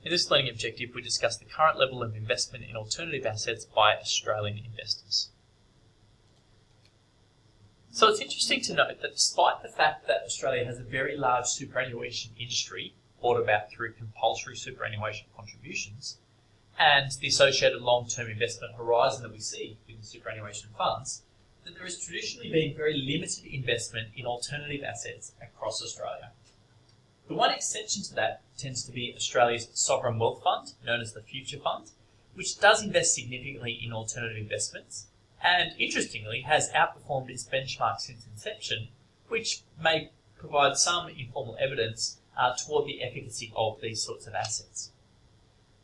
In this learning objective, we discuss the current level of investment in alternative assets by Australian investors. So it's interesting to note that despite the fact that Australia has a very large superannuation industry brought about through compulsory superannuation contributions and the associated long-term investment horizon that we see in the superannuation funds, that there has traditionally been very limited investment in alternative assets across Australia. The one exception to that tends to be Australia's sovereign wealth fund, known as the Future Fund, which does invest significantly in alternative investments and, interestingly, has outperformed its benchmark since inception, which may provide some informal evidence toward the efficacy of these sorts of assets.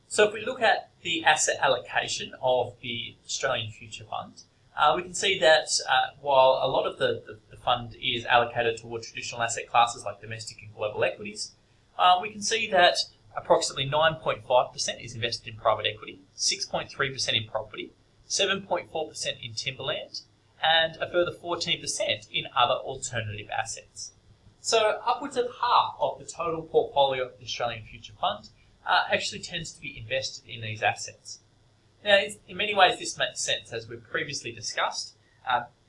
So if we look at the asset allocation of the Australian Future Fund, we can see that while a lot of the fund is allocated toward traditional asset classes like domestic and global equities, we can see that approximately 9.5% is invested in private equity, 6.3% in property, 7.4% in timberland, and a further 14% in other alternative assets. So upwards of half of the total portfolio of the Australian Future Fund actually tends to be invested in these assets. Now, in many ways, this makes sense, as we've previously discussed.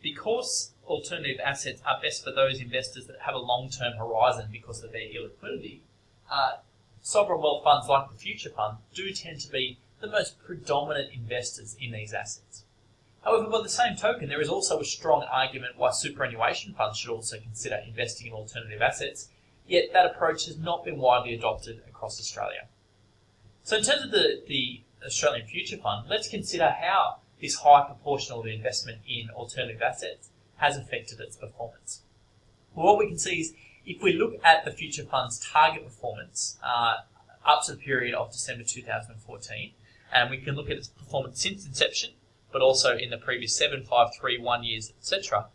Because alternative assets are best for those investors that have a long-term horizon because of their illiquidity, sovereign wealth funds like the Future Fund do tend to be the most predominant investors in these assets. However, by the same token, there is also a strong argument why superannuation funds should also consider investing in alternative assets, yet that approach has not been widely adopted across Australia. So in terms of the Australian Future Fund, let's consider how this high proportion of investment in alternative assets has affected its performance. Well, what we can see is if we look at the Future Fund's target performance up to the period of December 2014, and we can look at its performance since inception, but also in the previous 7, 5, 3, 1 years, etc.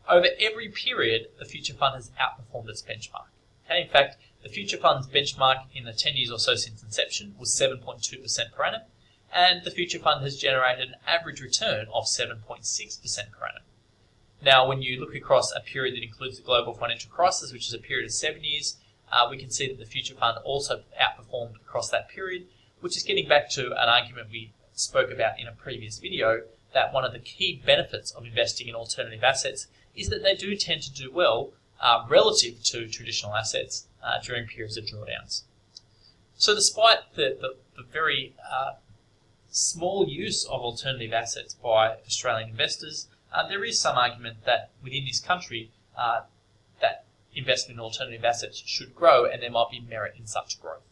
Over every period, the Future Fund has outperformed its benchmark. Okay, in fact, the Future Fund's benchmark in the 10 years or so since inception was 7.2% per annum, and the Future Fund has generated an average return of 7.6% per annum. Now, when you look across a period that includes the global financial crisis, which is a period of 7 years, we can see that the Future Fund also outperformed across that period, which is getting back to an argument we spoke about in a previous video, that one of the key benefits of investing in alternative assets is that they do tend to do well relative to traditional assets during periods of drawdowns. So despite the very small use of alternative assets by Australian investors, there is some argument that within this country that investment in alternative assets should grow, and there might be merit in such growth.